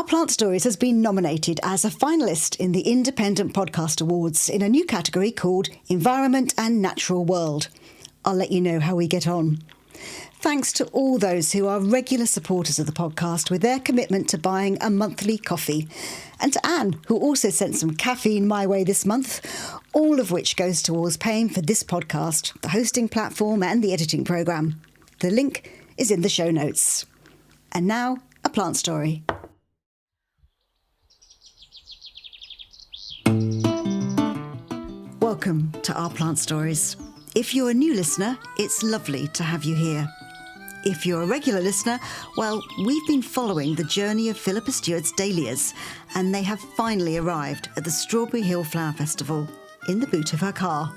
Our Plant Stories has been nominated as a finalist in the Independent Podcast Awards in a new category called Environment and Natural World. I'll let you know how we get on. Thanks to all those who are regular supporters of the podcast with their commitment to buying a monthly coffee. And to Anne, who also sent some caffeine my way this month, all of which goes towards paying for this podcast, the hosting platform and the editing programme. The link is in the show notes. And now, a plant story. Welcome to Our Plant Stories. If you're a new listener, it's lovely to have you here. If you're a regular listener, well, we've been following the journey of Philippa Stewart's dahlias, and they have finally arrived at the Strawberry Hill Flower Festival in the boot of her car.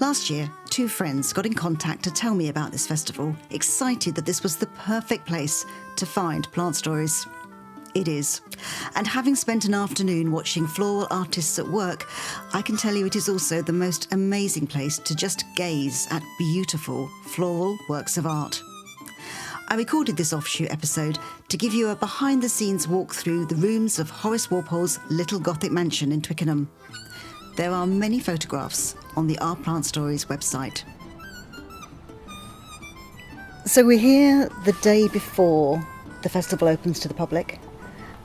Last year, two friends got in contact to tell me about this festival, excited that this was the perfect place to find plant stories. It is. And having spent an afternoon watching floral artists at work, I can tell you it is also the most amazing place to just gaze at beautiful floral works of art. I recorded this Offshoot episode to give you a behind-the-scenes walk through the rooms of Horace Walpole's little Gothic mansion in Twickenham. There are many photographs on the Our Plant Stories website. So we're here the day before the festival opens to the public,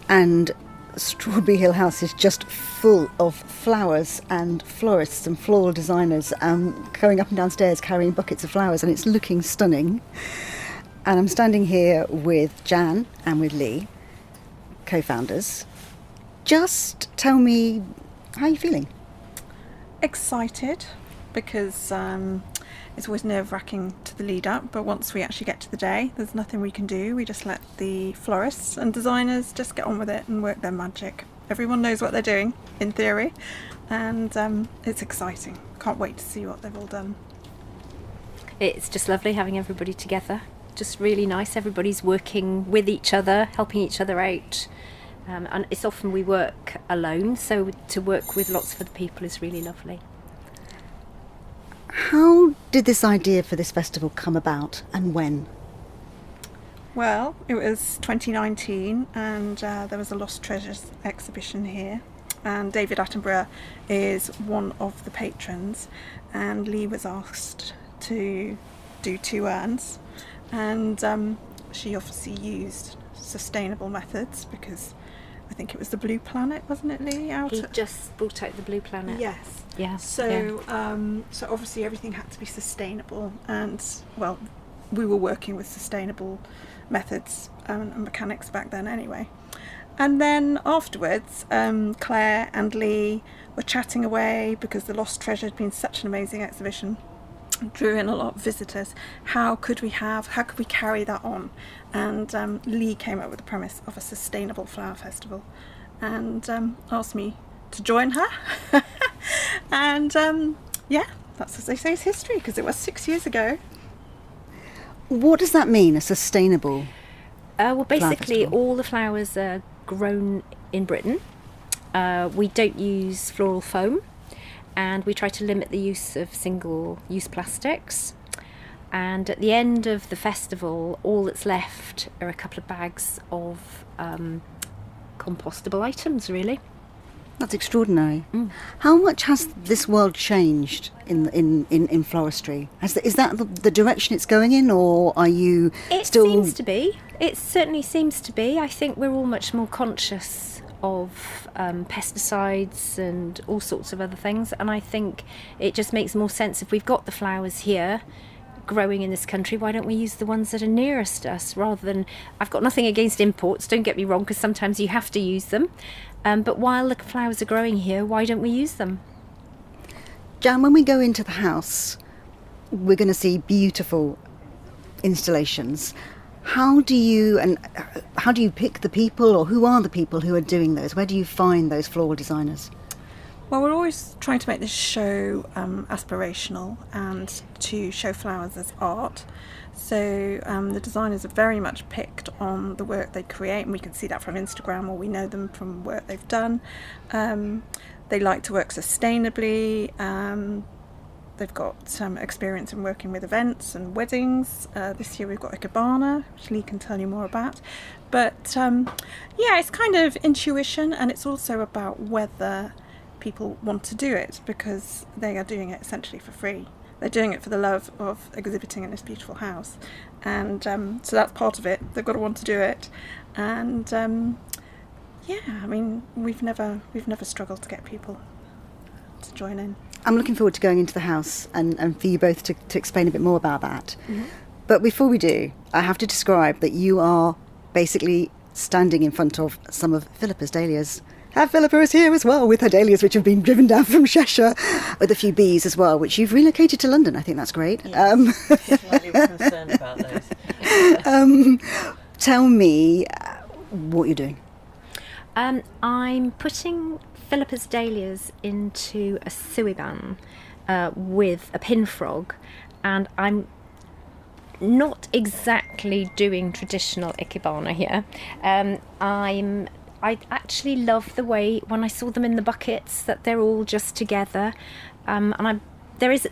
and Strawberry Hill House is just full of flowers and florists and floral designers going up and downstairs carrying buckets of flowers, and it's looking stunning. And I'm standing here with Janne and with Leigh, co-founders. Just tell me, how are you feeling? Excited, because it's always nerve-wracking to the lead up, but once we actually get to the day, there's nothing we can do. We just let the florists and designers just get on with it and work their magic. Everyone knows what they're doing, in theory, and it's exciting. Can't wait to see what they've all done. It's just lovely having everybody together. Just really nice. Everybody's working with each other, helping each other out. And it's often we work alone, so to work with lots of other people is really lovely. How did this idea for this festival come about, and when? Well, it was 2019, and there was a Lost Treasures exhibition here, and David Attenborough is one of the patrons, and Leigh was asked to do 2 urns, and she obviously used sustainable methods, because I think it was the Blue Planet, wasn't it, Leigh? He just brought out the Blue Planet. Yes. Yeah. So, so obviously everything had to be sustainable, and well, we were working with sustainable methods and mechanics back then, anyway. And then afterwards, Claire and Leigh were chatting away because the Lost Treasure had been such an amazing exhibition. Drew in a lot of visitors. How could we carry that on? And Leigh came up with the premise of a sustainable flower festival, and asked me to join her. And that's, as they say, is history, because it was 6 years ago. What does that mean, a sustainable well, basically festival? all the flowers are grown in Britain. We don't use floral foam, and we try to limit the use of single-use plastics. And at the end of the festival, all that's left are a couple of bags of compostable items, really. That's extraordinary. Mm. How much has this world changed in floristry? Is that the direction it's going in, or are you still... It seems to be. It certainly seems to be. I think we're all much more conscious of pesticides and all sorts of other things, and I think it just makes more sense if we've got the flowers here growing in this country, why don't we use the ones that are nearest us, rather than... I've got nothing against imports, don't get me wrong, because sometimes you have to use them, but while the flowers are growing here, why don't we use them? Janne, when we go into the house, we're going to see beautiful installations. How do you pick the people, or who are the people who are doing those? Where do you find those floral designers? Well, we're always trying to make this show aspirational and to show flowers as art. So the designers are very much picked on the work they create, and we can see that from Instagram, or we know them from work they've done. They like to work sustainably. they've got some experience in working with events and weddings. This year we've got Ikebana, which Leigh can tell you more about. But it's kind of intuition, and it's also about whether people want to do it, because they are doing it essentially for free. They're doing it for the love of exhibiting in this beautiful house, and so that's part of it. They've got to want to do it, and I mean, we've never struggled to get people to join in. I'm looking forward to going into the house and for you both to explain a bit more about that. Mm-hmm. But before we do, I have to describe that you are basically standing in front of some of Philippa's dahlias. Philippa is here as well with her dahlias, which have been driven down from Cheshire, with a few bees as well, which you've relocated to London. I think that's great. Yes, slightly concerned about those. Tell me what you're doing. I'm putting Philippa's dahlias into a suiban with a pin frog, and I'm not exactly doing traditional ikebana here. I actually love the way, when I saw them in the buckets, that they're all just together, and there is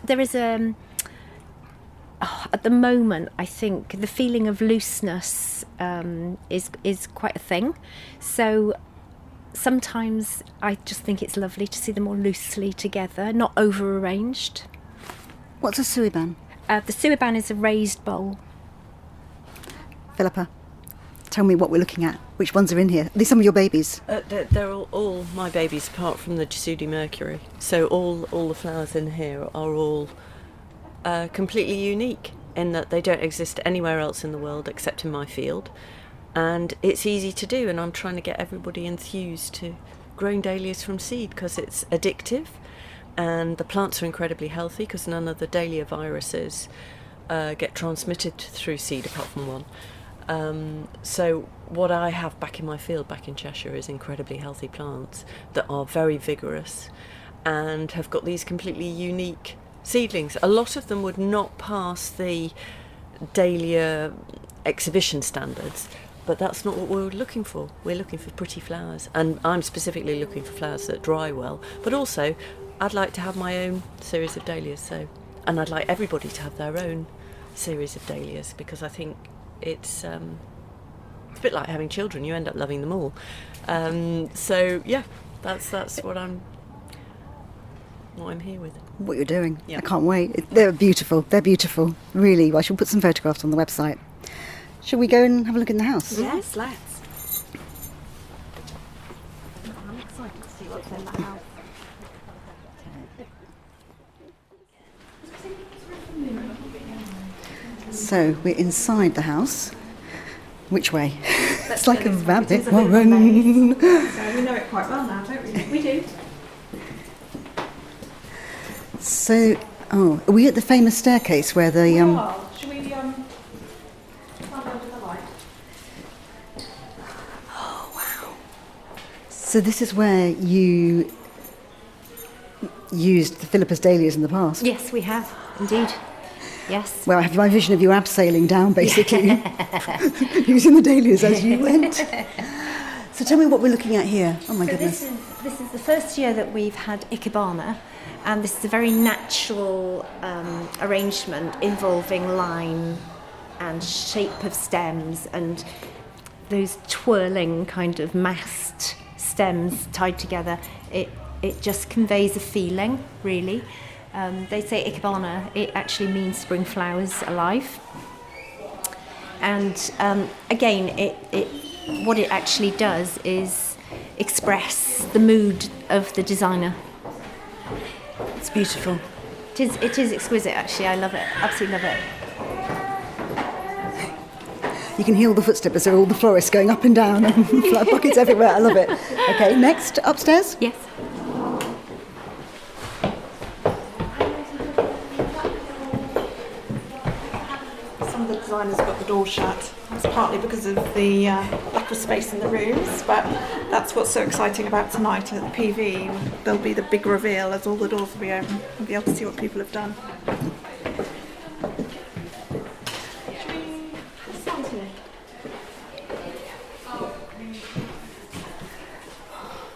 at the moment, I think the feeling of looseness is quite a thing. So sometimes I just think it's lovely to see them all loosely together, not over arranged. What's a suiban? The suiban is a raised bowl. Philippa, tell me what we're looking at. Which ones are in here? Are these some of your babies? They're all my babies, apart from the Jasudi Mercury. So all the flowers in here are all completely unique in that they don't exist anywhere else in the world except in my field. And it's easy to do, and I'm trying to get everybody enthused to growing dahlias from seed, because it's addictive, and the plants are incredibly healthy because none of the dahlia viruses get transmitted through seed apart from one. So what I have back in my field, back in Cheshire, is incredibly healthy plants that are very vigorous and have got these completely unique seedlings. A lot of them would not pass the dahlia exhibition standards, but that's not what we're looking for. We're looking for pretty flowers, and I'm specifically looking for flowers that dry well, but also I'd like to have my own series of dahlias, and I'd like everybody to have their own series of dahlias, because I think it's a bit like having children. You end up loving them all. So yeah, that's what I'm here with. What you're doing. Yeah. I can't wait. They're beautiful. They're beautiful. Really. Well, I shall put some photographs on the website. Shall we go and have a look in the house? Yes, let's. I'm excited to see what's in the house. So we're inside the house. Which way? It's like a It rabbit is a bit of a warren. maze. So we know it quite well now, don't we? We do. So, are we at the famous staircase where the Should we stand under the light? So this is where you used the Philippa's dahlias in the past? Yes, we have, indeed. Yes. Well, I have my vision of you abseiling down, basically, using the dahlias as you went. So tell me what we're looking at here. Oh my goodness. This is the first year that we've had ikebana, and this is a very natural arrangement involving line and shape of stems and those twirling kind of massed stems tied together. It just conveys a feeling, really. They say ikebana, it actually means spring flowers alive. And again, what it actually does is express the mood of the designer. It's beautiful. It is exquisite, actually. I love it. Absolutely love it. You can hear all the footsteps. There are all the florists going up and down and flower buckets everywhere. I love it. Okay, next, upstairs. Yes. Some of the designers got the door shut. It's partly because of the lack of space in the rooms, but that's what's so exciting about tonight at the PV. There'll be the big reveal as all the doors will be open. We'll be able to see what people have done.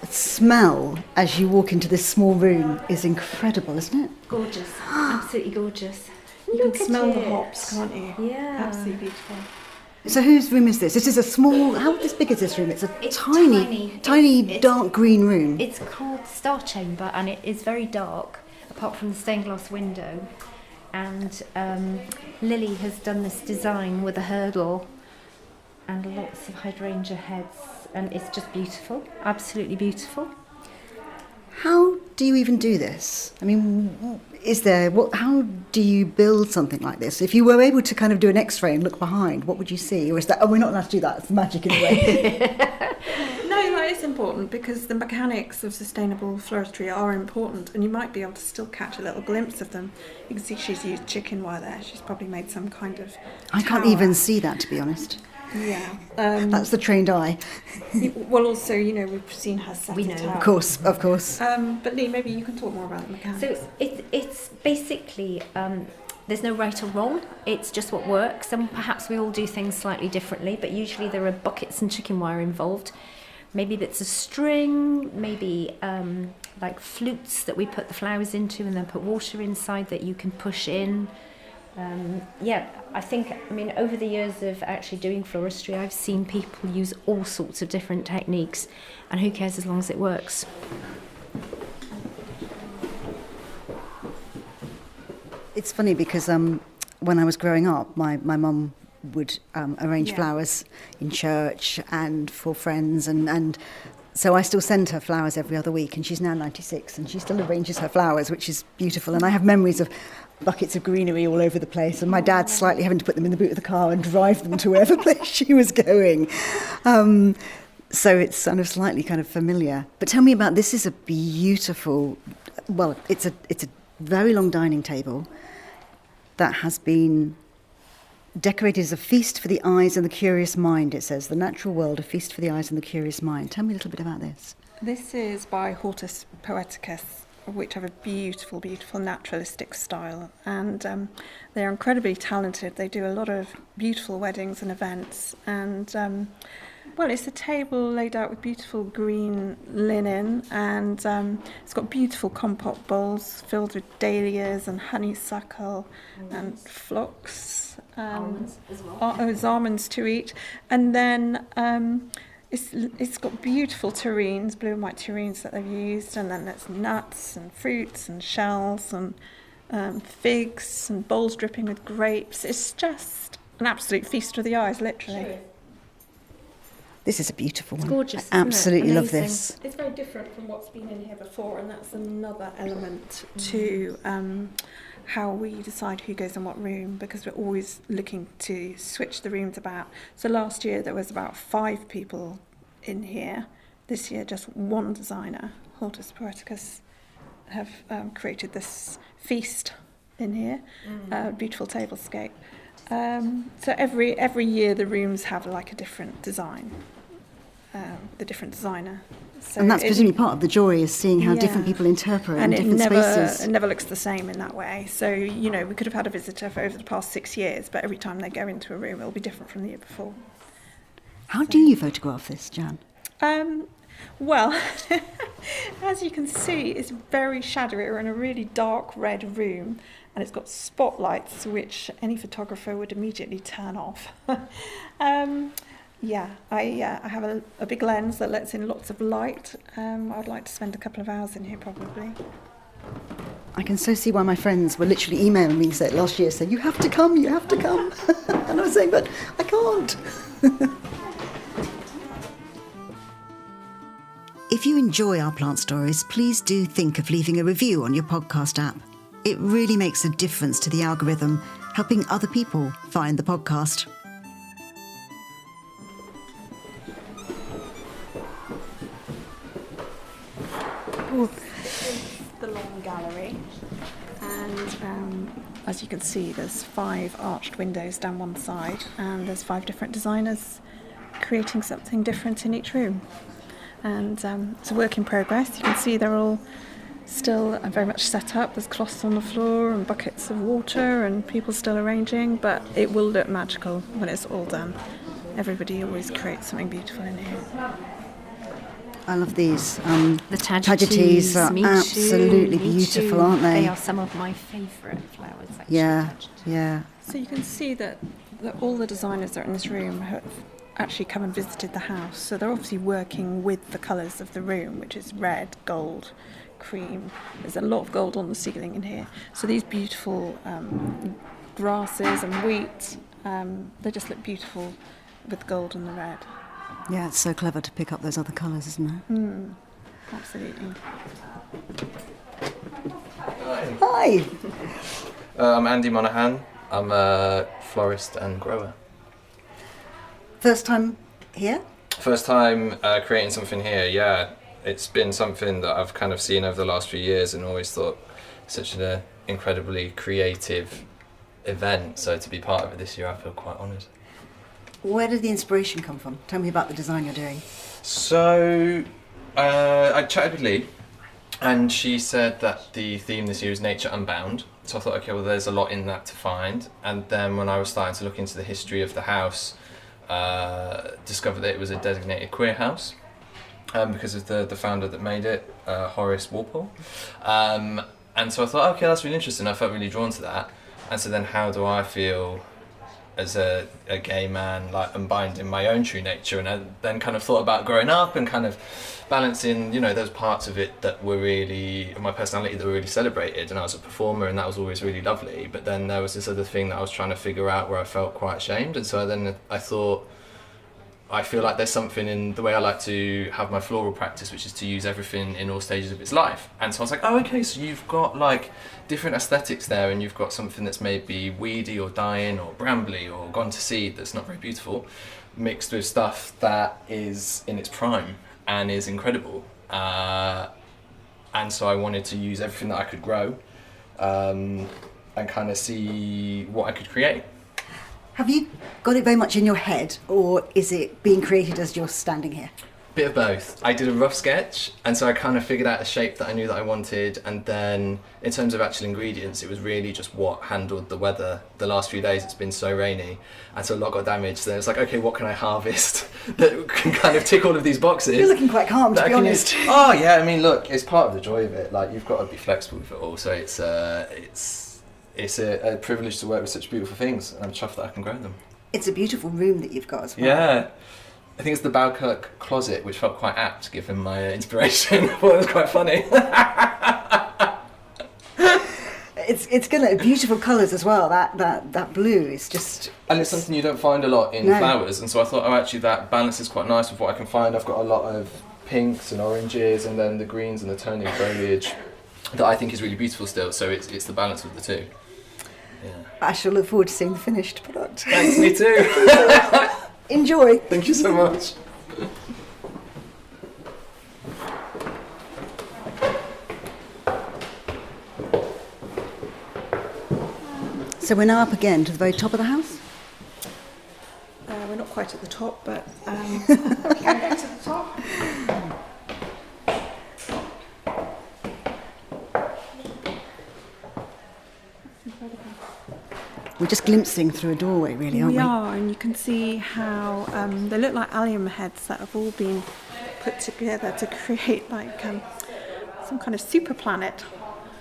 The smell as you walk into this small room is incredible, isn't it? Gorgeous. Absolutely absolutely gorgeous. You Look can at smell the it. hops, can't you? Yeah. Absolutely beautiful. So whose room is this? This is a small, how big is this room? It's tiny It's dark green room. It's called the Star Chamber, and it is very dark, apart from the stained glass window. And Lily has done this design with a hurdle and lots of hydrangea heads, and it's just beautiful, absolutely beautiful. How do you even do this? I mean, how do you build something like this? If you were able to kind of do an X-ray and look behind, what would you see? Or is that, we're not allowed to do that, it's magic in a way. No, that is important because the mechanics of sustainable floristry are important, and you might be able to still catch a little glimpse of them. You can see she's used chicken wire there. She's probably made some kind of I can't tower. even see that, to be honest. Yeah. That's the trained eye. Well, also, we've seen her set We a know. tower. Of course. But Leigh, maybe you can talk more about the mechanics. So it's basically, there's no right or wrong, it's just what works, and perhaps we all do things slightly differently, but usually there are buckets and chicken wire involved. Maybe bits of string, maybe like flutes that we put the flowers into and then put water inside that you can push in. I mean, over the years of actually doing floristry, I've seen people use all sorts of different techniques, and who cares as long as it works. It's funny because when I was growing up, my mum would arrange flowers in church and for friends, and so I still send her flowers every other week, and she's now 96 and she still arranges her flowers, which is beautiful. And I have memories of buckets of greenery all over the place, and my dad slightly having to put them in the boot of the car and drive them to wherever place she was going. So it's kind of slightly kind of familiar. But tell me about, this is a beautiful, well, it's a very long dining table that has been decorated as a feast for the eyes and the curious mind, it says. The natural world, a feast for the eyes and the curious mind. Tell me a little bit about this. This is by Hortus Poeticus, which have a beautiful, beautiful naturalistic style. And they're incredibly talented. They do a lot of beautiful weddings and events. And, it's a table laid out with beautiful green linen, and it's got beautiful compote bowls filled with dahlias and honeysuckle and phlox. Almonds as well. There's almonds to eat. And then it's got beautiful terrines, blue and white terrines that they've used, and then there's nuts and fruits and shells and figs and bowls dripping with grapes. It's just an absolute feast for the eyes, literally. Sure. This is a beautiful one. It's gorgeous, I absolutely isn't it? love this. It's very different from what's been in here before, and that's another element to how we decide who goes in what room, because we're always looking to switch the rooms about. So last year there was about 5 people in here. This year just one designer, Hortus Poeticus, have created this feast in here, beautiful tablescape. So every year the rooms have like a different design, the different designer. So And that's presumably part of the joy, is seeing how different people interpret in different spaces. It never looks the same in that way. So, we could have had a visitor for over the past 6 years, but every time they go into a room, it'll be different from the year before. How do you photograph this, Janne? Well, as you can see, it's very shadowy. We're in a really dark red room, and it's got spotlights, which any photographer would immediately turn off. I have a big lens that lets in lots of light. I'd like to spend a couple of hours in here, probably. I can so see why my friends were literally emailing me last year saying, you have to come. And I was saying, but I can't. If you enjoy our plant stories, please do think of leaving a review on your podcast app. It really makes a difference to the algorithm, helping other people find the podcast. This is the long gallery, and as you can see, there's 5 arched windows down one side, and there's 5 different designers creating something different in each room. And it's a work in progress. You can see they're all still very much set up. There's cloths on the floor and buckets of water and people still arranging, but it will look magical when it's all done. Everybody always creates something beautiful in here. I love these. The tagetes are me absolutely too, me beautiful, too. aren't they? They are some of my favourite flowers, actually. Yeah, yeah. So you can see that all the designers that are in this room have actually come and visited the house. So they're obviously working with the colours of the room, which is red, gold, cream. There's a lot of gold on the ceiling in here. So these beautiful grasses and wheat, they just look beautiful with gold and the red. Yeah, it's so clever to pick up those other colours, isn't it? Absolutely. Hi. I'm Andy Monaghan. I'm a florist and grower. First time here? First time creating something here, yeah. It's been something that I've kind of seen over the last few years and always thought such an incredibly creative event. So to be part of it this year, I feel quite honoured. Where did the inspiration come from? Tell me about the design you're doing. So I chatted with Leigh, and she said that the theme this year is Nature Unbound. So I thought, okay, well, there's a lot in that to find. And then when I was starting to look into the history of the house, discovered that it was a designated queer house because of the founder that made it, Horace Walpole. And so I thought, okay, that's really interesting. I felt really drawn to that. And so then how do I feel as a gay man, like unbinding my own true nature? And I then kind of thought about growing up and kind of balancing, you know, those parts of it that were really, of my personality that were really celebrated, and I was a performer and that was always really lovely, but then there was this other thing that I was trying to figure out where I felt quite ashamed. And so then I thought, I feel like there's something in the way I like to have my floral practice, which is to use everything in all stages of its life. And so I was like, oh, okay, so you've got like different aesthetics there, and you've got something that's maybe weedy or dying or brambly or gone to seed that's not very beautiful, mixed with stuff that is in its prime and is incredible. And so I wanted to use everything that I could grow and kind of see what I could create. Have you got it very much in your head, or is it being created as you're standing here? Bit of both. I did a rough sketch, and so I kind of figured out a shape that I knew that I wanted, and then in terms of actual ingredients, it was really just what handled the weather. The last few days it's been so rainy, and so a lot got damaged, so then it's like, okay, what can I harvest that can kind of tick all of these boxes? You're looking quite calm, to be honest. Oh yeah, I mean, look, it's part of the joy of it. Like, you've got to be flexible with it all, so it's a privilege to work with such beautiful things, and I'm chuffed that I can grow them. It's a beautiful room that you've got as well. Yeah. I think it's the Balkirk closet, which felt quite apt given my inspiration. I thought it was quite funny. It's got beautiful colours as well. That blue is just... And it's something you don't find a lot in flowers, and so I thought, oh, actually that balance is quite nice with what I can find. I've got a lot of pinks and oranges, and then the greens and the turning foliage that I think is really beautiful still, so it's the balance of the two. Yeah. I shall look forward to seeing the finished product. Thanks, me too. Enjoy. Thank you so much. So we're now up again to the very top of the house? We're not quite at the top, but we can go to the top. We're just glimpsing through a doorway, really, aren't we? We are, and you can see how they look like allium heads that have all been put together to create like some kind of super planet.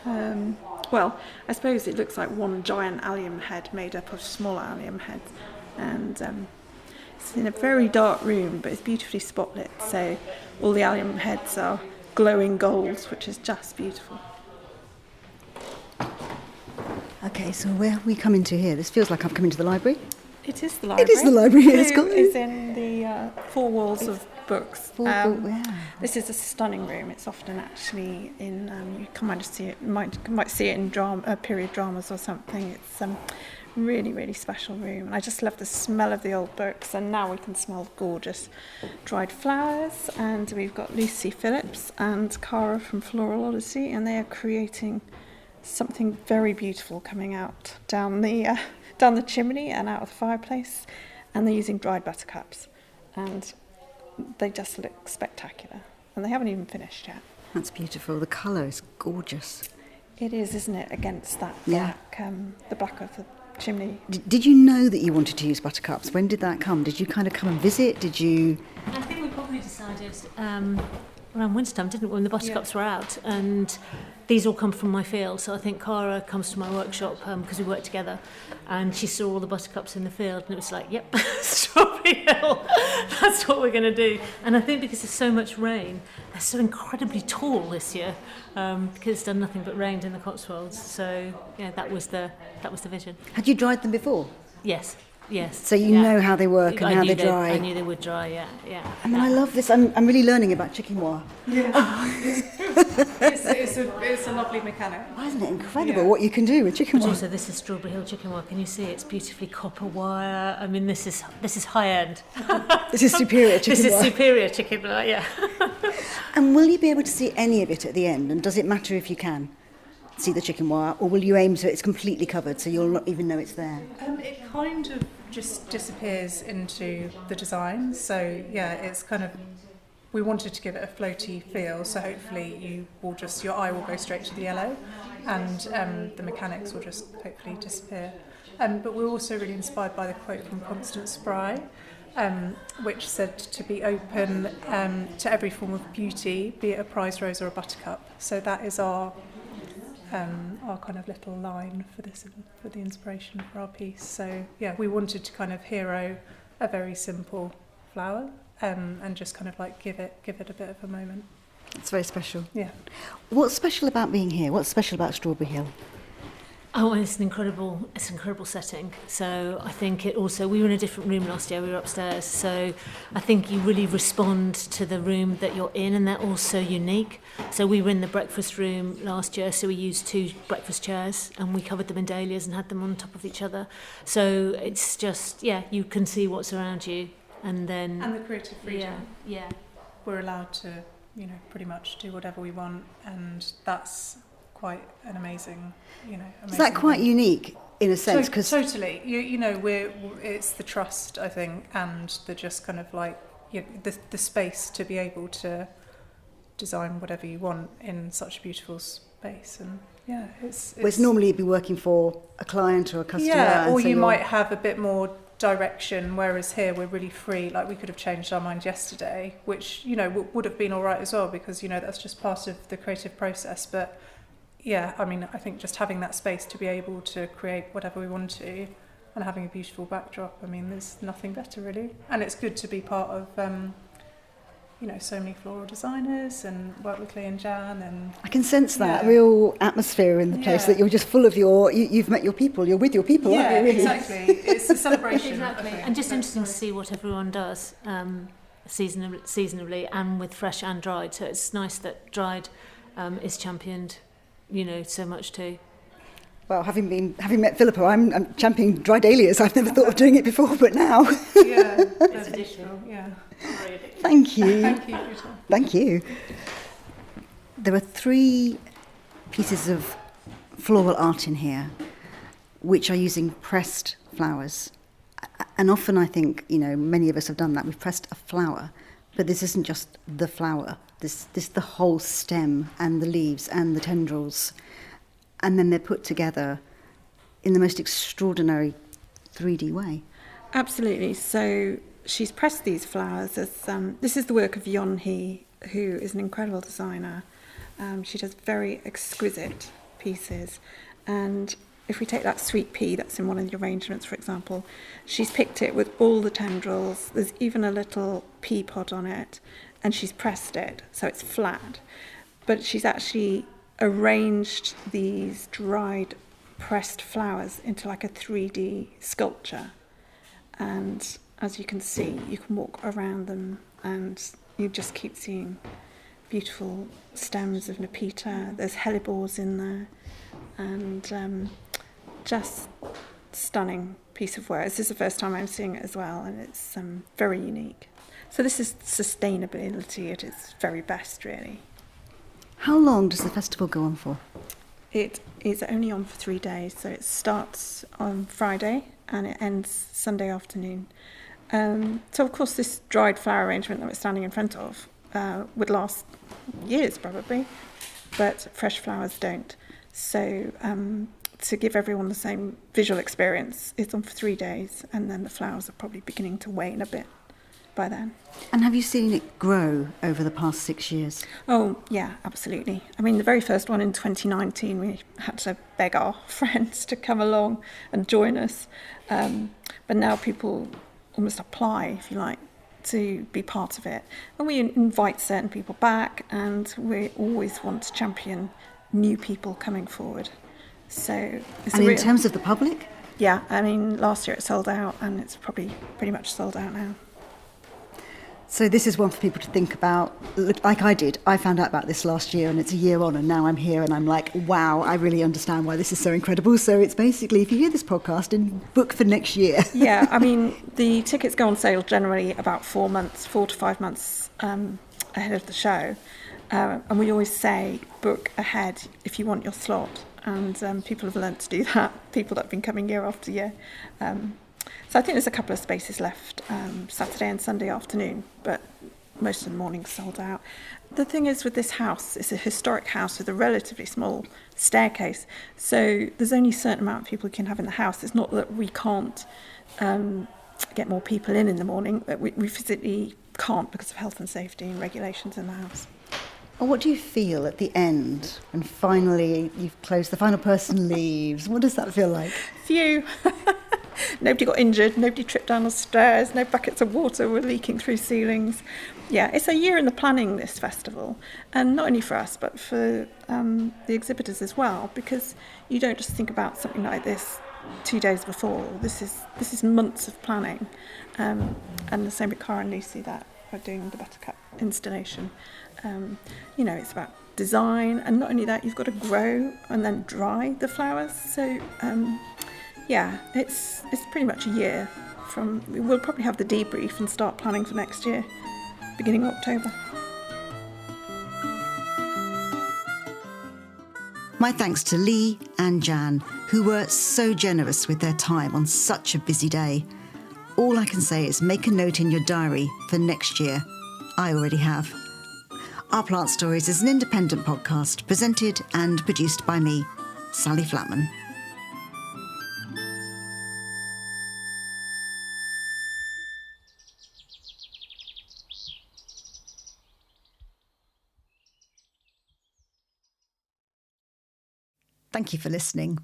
Well, I suppose it looks like one giant allium head made up of smaller allium heads, and it's in a very dark room, but it's beautifully spotlit. So all the allium heads are glowing gold, which is just beautiful. Okay, so where have we come into here? This feels like I've come into the library. It is the library. It is the library, it's got It's in the four walls of books. Yeah. This is a stunning room. It's often actually in, you might see it, might see it in period dramas or something. It's really, really special room. And I just love the smell of the old books, and now we can smell gorgeous dried flowers. And we've got Lucy Phillips and Cara from Floral Odyssey, and they are creating something very beautiful coming out down the chimney and out of the fireplace, and they're using dried buttercups, and they just look spectacular, and they haven't even finished yet. That's beautiful. The colour is gorgeous. It is, isn't it, against that black, the black of the chimney. Did you know that you wanted to use buttercups? When did that come? Did you kind of come and visit? Did you... I think we probably decided around wintertime, didn't we, when the buttercups were out, and these all come from my field. So I think Cara comes to my workshop because we work together, and she saw all the buttercups in the field, and it was like, yep, Strawberry Hill, that's what we're going to do. And I think because there's so much rain, they're so incredibly tall this year, because it's done nothing but rained in the Cotswolds. So yeah, that was the vision. Had you dried them before? Yes. So you know how they work and how they dry. I knew they would dry, yeah. And I love this. I'm really learning about chicken-wire. It's a lovely mechanic. Isn't it incredible what you can do with chicken-wire? Also, this is Strawberry Hill chicken wire. Can you see it's beautifully copper wire? I mean, this is high end. This is superior chicken-wire. This is superior chicken wire, yeah. And will you be able to see any of it at the end? And does it matter if you can see the chicken wire, or will you aim so it's completely covered so you'll not even know it's there? It kind of just disappears into the design. So yeah, it's kind of, we wanted to give it a floaty feel, so hopefully your eye will go straight to the yellow, and the mechanics will just hopefully disappear. But we're also really inspired by the quote from Constance Spry, which said to be open to every form of beauty, be it a prize rose or a buttercup. So that is our kind of little line for the inspiration for our piece. So yeah, we wanted to kind of hero a very simple flower, and just kind of like give it a bit of a moment. It's very special. Yeah. What's special about being here? What's special about Strawberry Hill? Oh, it's an incredible setting. So I think we were in a different room last year, we were upstairs. So I think you really respond to the room that you're in, and they're all so unique. So we were in the breakfast room last year, so we used 2 breakfast chairs and we covered them in dahlias and had them on top of each other. So it's just, you can see what's around you, and then... And the creative freedom. Yeah. We're allowed to, pretty much do whatever we want, and that's quite an amazing, Is that quite unique in a sense? Cause totally. It's the trust, I think, and the just kind of like the space to be able to design whatever you want in such a beautiful space. And it's normally you'd be working for a client or a customer. Yeah, or you might have a bit more direction, whereas here we're really free. Like we could have changed our mind yesterday, which would have been all right as well, because that's just part of the creative process. But yeah, I mean, I think just having that space to be able to create whatever we want to, and having a beautiful backdrop, I mean, there's nothing better really. And it's good to be part of so many floral designers and work with Leigh and Janne, and I can sense that real atmosphere in the place, that you're just full of you've met your people, you're with your people, aren't you, really? Exactly. It's a celebration. Exactly. And just interesting to see what everyone does seasonally and with fresh and dried. So it's nice that dried is championed, so much too. Well, having met Philippa, I'm championing dried dahlias. I've never thought of doing it before, but now. Yeah, it's additional. Yeah. Thank you. Thank you, Peter. Thank you. There are 3 pieces of floral art in here, which are using pressed flowers. And often I think, many of us have done that. We've pressed a flower, but this isn't just the flower. This the whole stem and the leaves and the tendrils. And then they're put together in the most extraordinary 3D way. Absolutely. So she's pressed these flowers as this is the work of Janne, who is an incredible designer. She does very exquisite pieces, and if we take that sweet pea that's in one of the arrangements, for example, she's picked it with all the tendrils. There's even a little pea pod on it, and she's pressed it so it's flat, but she's actually arranged these dried pressed flowers into like a 3D sculpture, and as you can see, you can walk around them and you just keep seeing beautiful stems of Nepeta. There's hellebores in there, and just stunning piece of work. This is the first time I'm seeing it as well, and it's very unique. So this is sustainability at its very best, really. How long does the festival go on for? It is only on for 3 days, so it starts on Friday and it ends Sunday afternoon. So of course this dried flower arrangement that we're standing in front of would last years probably, but fresh flowers don't. So to give everyone the same visual experience, it's on for 3 days, and then the flowers are probably beginning to wane a bit by then. And have you seen it grow over the past 6 years? Oh, yeah, absolutely. I mean, the very first one in 2019, we had to beg our friends to come along and join us. But now people almost apply, if you like, to be part of it. And we invite certain people back, and we always want to champion new people coming forward. So it's And in terms of the public? Yeah, I mean, last year it sold out, and it's probably pretty much sold out now. So this is one for people to think about, like I did. I found out about this last year, and it's a year on, and now I'm here, and I'm like, wow, I really understand why this is so incredible. So it's basically, if you hear this podcast, and book for next year. Yeah, I mean, the tickets go on sale generally about 4 to 5 months ahead of the show. And we always say, book ahead if you want your slot. And people have learnt to do that, people that have been coming year after year. So I think there's a couple of spaces left Saturday and Sunday afternoon, but most of the morning's sold out. The thing is with this house, it's a historic house with a relatively small staircase, so there's only a certain amount of people you can have in the house. It's not that we can't get more people in the morning, but we physically can't because of health and safety and regulations in the house. Well, what do you feel at the end when finally you've closed, the final person leaves? What does that feel like? Phew. Nobody got injured, nobody tripped down the stairs, no buckets of water were leaking through ceilings. Yeah, it's a year in the planning, this festival, and not only for us but for the exhibitors as well, because you don't just think about something like this 2 days before. This is months of planning, and the same with Cara and Lucy that are doing the buttercup installation. It's about design, and not only that, you've got to grow and then dry the flowers. So it's pretty much a year from. We'll probably have the debrief and start planning for next year, beginning of October. My thanks to Leigh and Janne, who were so generous with their time on such a busy day. All I can say is make a note in your diary for next year. I already have. Our Plant Stories is an independent podcast presented and produced by me, Sally Flatman. Thank you for listening.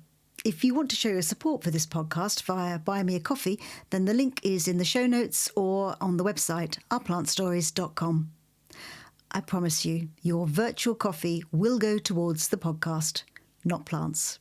If you want to show your support for this podcast via Buy Me a Coffee, then the link is in the show notes or on the website ourplantstories.com. I promise you, your virtual coffee will go towards the podcast, not plants.